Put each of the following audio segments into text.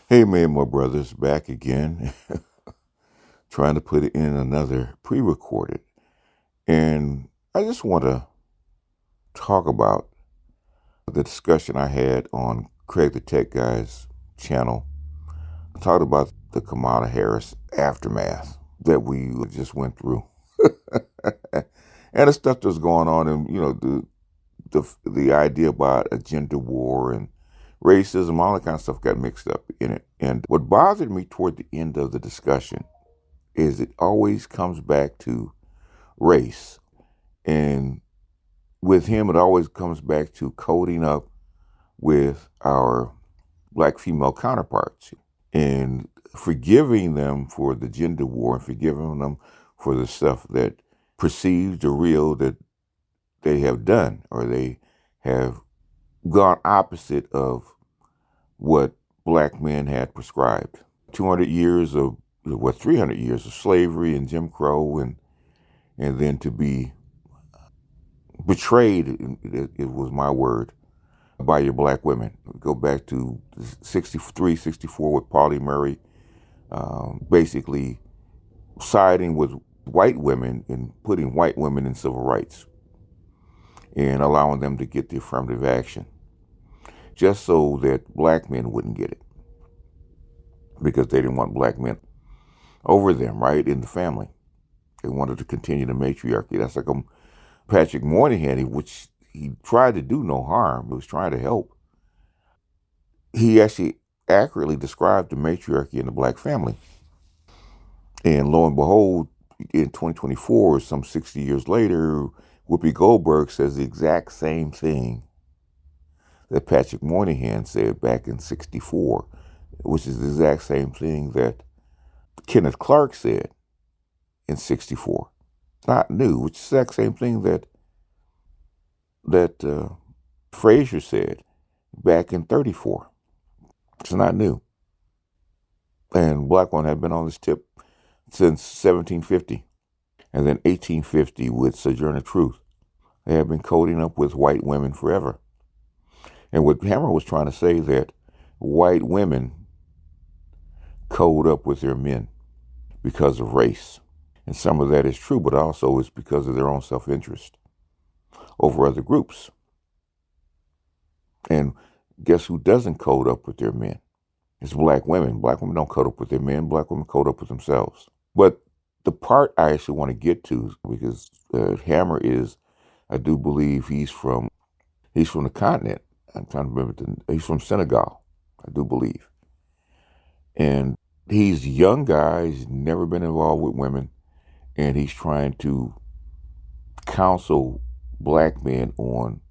Hey, man, my brothers, back again, trying to put it in another pre-recorded. And I just want to talk about the discussion I had on Craig the Tech Guy's channel. I talked about the Kamala Harris aftermath that we just went through. And the stuff that's going on, and the idea about a gender war and racism, all that kind of stuff got mixed up in it. And what bothered me toward the end of the discussion is it always comes back to race. And with him, it always comes back to coding up with our black female counterparts and forgiving them for the gender war and forgiving them for the stuff that perceived or real that they have done, or they have gone opposite of what black men had prescribed. 200 years of, 300 years of slavery and Jim Crow, and then to be betrayed, it was my word, by your black women. Go back to 63, 64 with Pauli Murray, basically siding with white women and putting white women in civil rights and allowing them to get the affirmative action just so that black men wouldn't get it, because they didn't want black men over them, right, in the family. They wanted to continue the matriarchy. That's like Patrick Moynihan, which he tried to do no harm. He was trying to help. He actually accurately described the matriarchy in the black family. And lo and behold, in 2024, some 60 years later, Whoopi Goldberg says the exact same thing that Patrick Moynihan said back in 64, which is the exact same thing that Kenneth Clark said in 64. It's not new, which is the exact same thing that Frazier said back in 34. It's not new. And black women have been on this tip since 1750, and then 1850 with Sojourner Truth. They have been coding up with white women forever. And what Hammer was trying to say, that white women code up with their men because of race. And some of that is true, but also it's because of their own self-interest over other groups. And guess who doesn't code up with their men? It's black women. Black women don't code up with their men. Black women code up with themselves. But the part I actually want to get to, because Hammer is, I do believe he's from the continent. I'm trying to remember, he's from Senegal, I do believe. And he's a young guy, he's never been involved with women, and he's trying to counsel black men on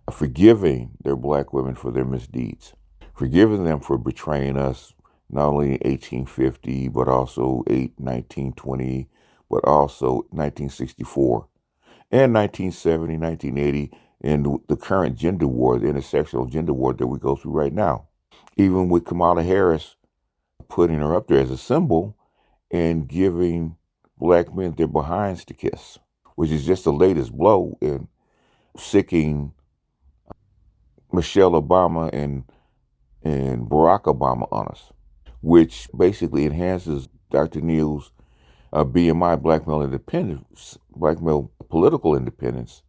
forgiving their black women for their misdeeds, forgiving them for betraying us, not only in 1850, but also 1920, but also 1964, and 1970, 1980, and the current gender war, the intersectional gender war that we go through right now. Even with Kamala Harris putting her up there as a symbol and giving black men their behinds to kiss, which is just the latest blow in sicking Michelle Obama and Barack Obama on us, which basically enhances Dr. Neal's BMI, black male independence, black male political independence,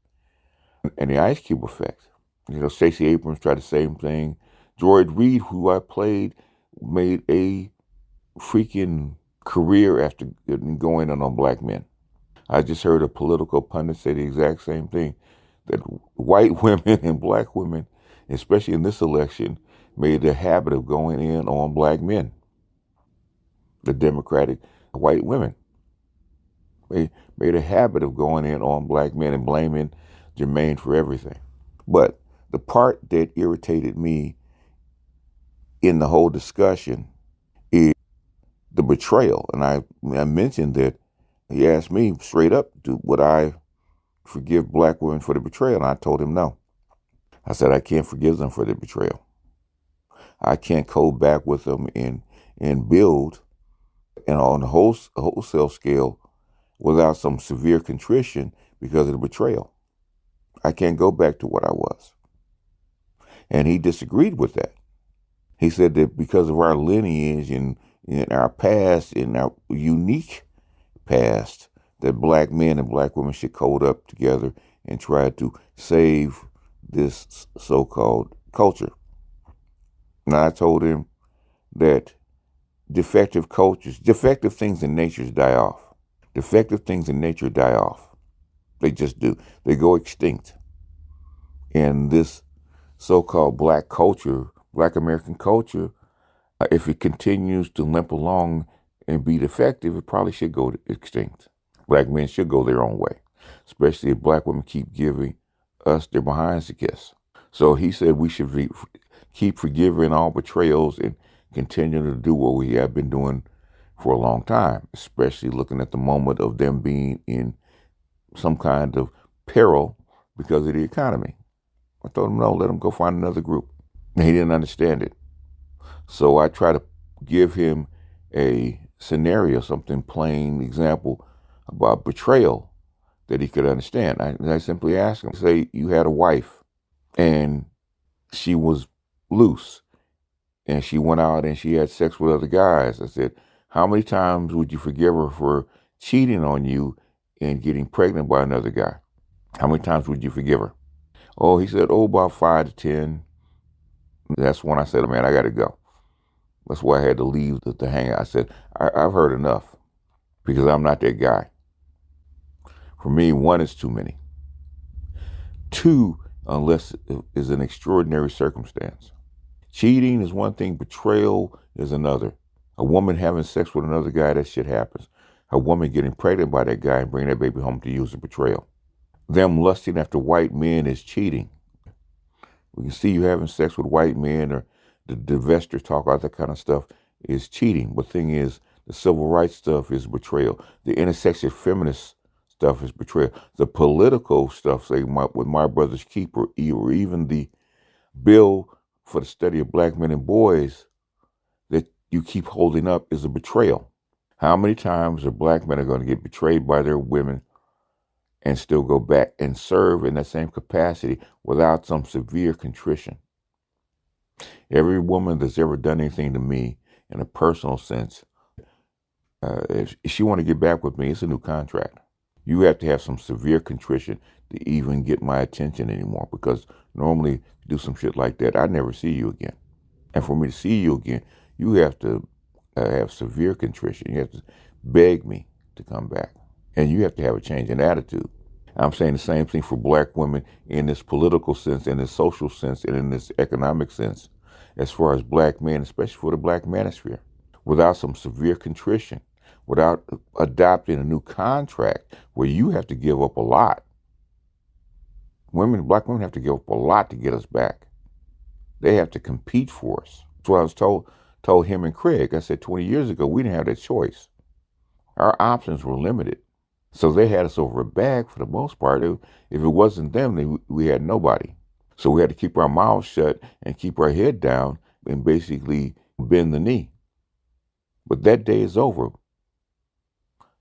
and the Ice Cube effect. Stacey Abrams tried the same thing. Droid Reed, who I played, made a freaking career after going on black men. I just heard a political pundit say the exact same thing, that white women and black women, especially in this election, made a habit of going in on black men. The Democratic white women made a habit of going in on black men and blaming Jermaine for everything. But The part that irritated me in the whole discussion is the betrayal. And I mentioned that he asked me straight up, would I forgive black women for the betrayal? And I told him no. I said, I can't forgive them for the betrayal. I can't go back with them and build and on a wholesale scale without some severe contrition because of the betrayal. I can't go back to what I was. And he disagreed with that. He said that because of our lineage and our past and our unique past, that black men and black women should code up together and try to save this so-called culture. And I told him that defective things in nature die off. Defective things in nature die off. They just do. They go extinct. And this so-called black culture, black American culture, if it continues to limp along and be defective, it probably should go extinct. Black men should go their own way, especially if black women keep giving us their behinds to kiss. So he said we should keep forgiving all betrayals and continue to do what we have been doing for a long time, especially looking at the moment of them being in some kind of peril because of the economy. I told him, no, let him go find another group. And he didn't understand it. So I try to give him a scenario, something plain example about betrayal that he could understand. I simply asked him, say you had a wife and she was loose and she went out and she had sex with other guys. I said, how many times would you forgive her for cheating on you and getting pregnant by another guy? How many times would you forgive her? Oh, he said, about 5 to 10. That's when I said, man, I got to go. That's why I had to leave the hangout. I said, I've heard enough because I'm not that guy. For me, 1 is too many. 2, unless it is an extraordinary circumstance. Cheating is one thing. Betrayal is another. A woman having sex with another guy, that shit happens. A woman getting pregnant by that guy and bringing that baby home to you is a betrayal. Them lusting after white men is cheating. We can see you having sex with white men or the divestiture talk, all that kind of stuff is cheating. But the thing is, the civil rights stuff is betrayal. The intersection feminist stuff is betrayal. The political stuff, say with My Brother's Keeper, or even the bill for the study of black men and boys that you keep holding up is a betrayal. How many times are black men going to get betrayed by their women and still go back and serve in that same capacity without some severe contrition? Every woman that's ever done anything to me in a personal sense, if she want to get back with me, it's a new contract. You have to have some severe contrition to even get my attention anymore, because normally you do some shit like that, I never see you again. And for me to see you again, you have to have severe contrition. You have to beg me to come back. And you have to have a change in attitude. I'm saying the same thing for black women in this political sense, in this social sense, and in this economic sense, as far as black men, especially for the black manosphere. Without some severe contrition, without adopting a new contract where you have to give up a lot. Black women have to give up a lot to get us back. They have to compete for us. That's what I was told him and Craig. I said 20 years ago, we didn't have that choice. Our options were limited. So they had us over a bag for the most part. If it wasn't them, we had nobody. So we had to keep our mouths shut and keep our head down and basically bend the knee. But that day is over.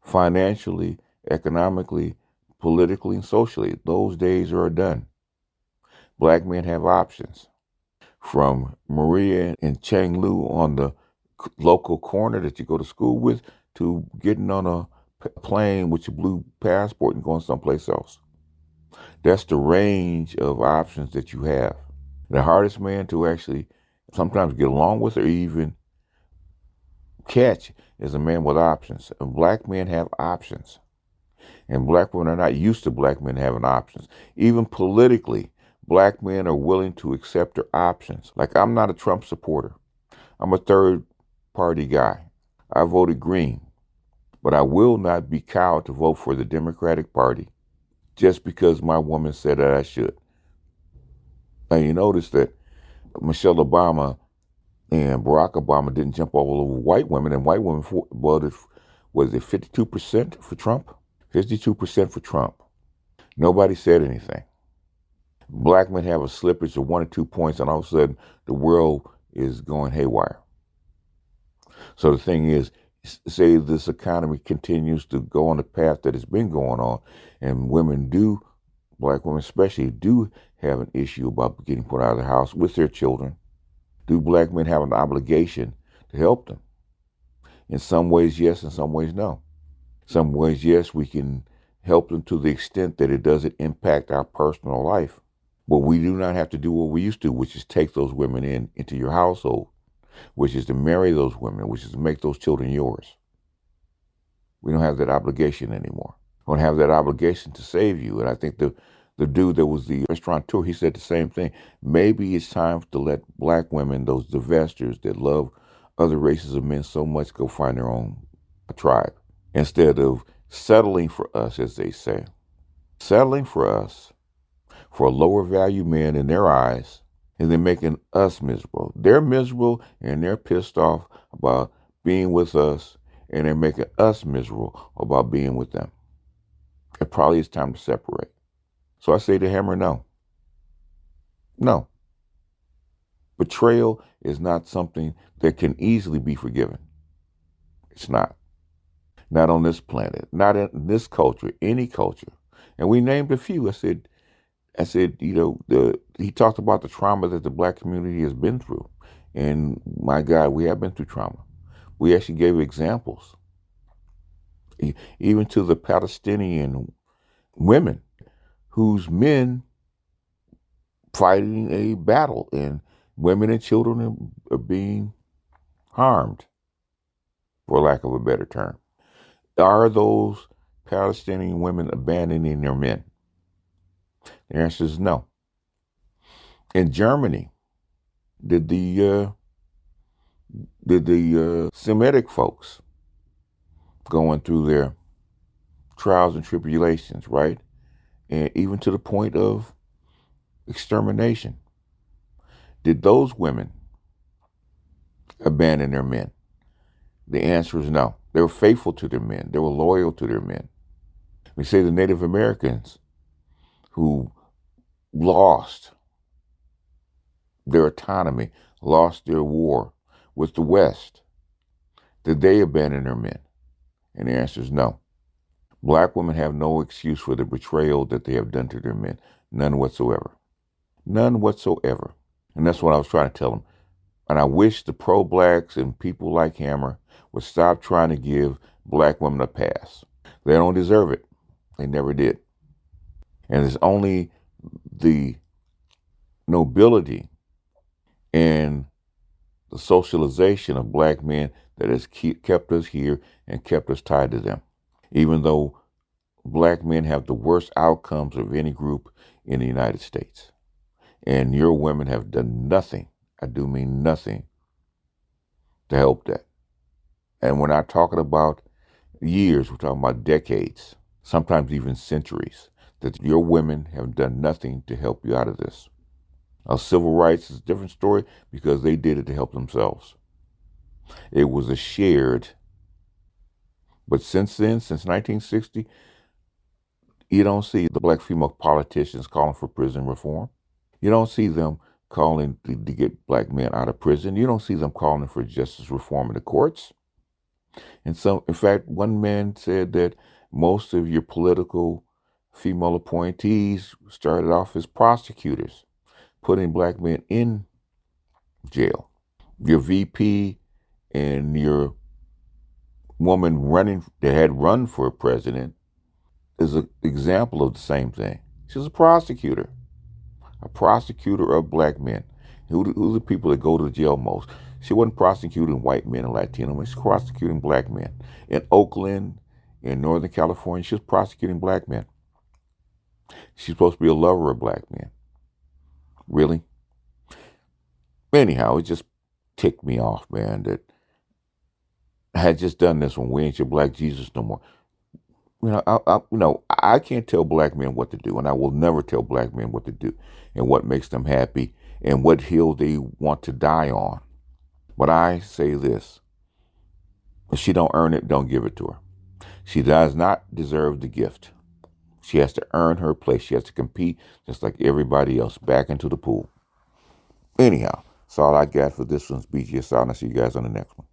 Financially, economically, politically, and socially, those days are done. Black men have options. From Maria and Chang Lu on the local corner that you go to school with, to getting on a plane with your blue passport and going someplace else. That's the range of options that you have. The hardest man to actually sometimes get along with or even catch is a man with options. And black men have options. And black women are not used to black men having options. Even politically, black men are willing to accept their options. Like, I'm not a Trump supporter. I'm a third party guy. I voted green. But I will not be cowed to vote for the Democratic Party just because my woman said that I should. And you notice that Michelle Obama and Barack Obama didn't jump all over white women, and white women voted, was it 52% for Trump? 52% for Trump. Nobody said anything. Black men have a slippage of 1 or 2 points, and all of a sudden the world is going haywire. So the thing is, say this economy continues to go on the path that it's been going on, and black women especially, do have an issue about getting put out of the house with their children. Do black men have an obligation to help them? In some ways, yes. In some ways, no. Some ways, yes, we can help them to the extent that it doesn't impact our personal life. But we do not have to do what we used to, which is take those women into your household, which is to marry those women, which is to make those children yours. We don't have that obligation anymore. We don't have that obligation to save you. And I think the dude that was the restaurateur, he said the same thing. Maybe it's time to let black women, those divestors that love other races of men so much, go find their own tribe, instead of settling for us, as they say. Settling for us, for a lower value man in their eyes, and then making us miserable. They're miserable and they're pissed off about being with us, and they're making us miserable about being with them. It probably is time to separate. So I say to Hammer, no. No. Betrayal is not something that can easily be forgiven. It's not. Not on this planet, not in this culture, any culture. And we named a few. I said, he talked about the trauma that the black community has been through. And my God, we have been through trauma. We actually gave examples, even to the Palestinian women whose men fighting a battle, and women and children are being harmed, for lack of a better term. Are those Palestinian women abandoning their men? The answer is no. In Germany, did the Semitic folks going through their trials and tribulations, right? And even to the point of extermination, did those women abandon their men? The answer is no. They were faithful to their men. They were loyal to their men. We say the Native Americans who lost their autonomy, lost their war with the West, did they abandon their men? And the answer is no. Black women have no excuse for the betrayal that they have done to their men. None whatsoever. None whatsoever. And that's what I was trying to tell them. And I wish the pro-blacks and people like Hammer would stop trying to give black women a pass. They don't deserve it. They never did. And it's only the nobility and the socialization of black men that has kept us here and kept us tied to them. Even though black men have the worst outcomes of any group in the United States. And your women have done nothing, I do mean nothing, to help that. And we're not talking about years, we're talking about decades, sometimes even centuries, that your women have done nothing to help you out of this. Now, civil rights is a different story because they did it to help themselves. It was a shared, but since then, since 1960, you don't see the black female politicians calling for prison reform. You don't see them calling to get black men out of prison. You don't see them calling for justice reform in the courts. And so, in fact, one man said that most of your political female appointees started off as prosecutors, putting black men in jail. Your VP and your woman that had run for president is an example of the same thing. She's a prosecutor of black men. Who are the people that go to jail most? She wasn't prosecuting white men and Latino men. She's prosecuting black men. In Oakland, in Northern California, she was prosecuting black men. She's supposed to be a lover of black men. Really? Anyhow, it just ticked me off, man, that I had just done this one. We ain't your black Jesus no more. I can't tell black men what to do, and I will never tell black men what to do and what makes them happy and what hill they want to die on. But I say this: if she don't earn it, don't give it to her. She does not deserve the gift. She has to earn her place. She has to compete just like everybody else back into the pool. Anyhow, that's all I got for this one's BGS out, and I'll see you guys on the next one.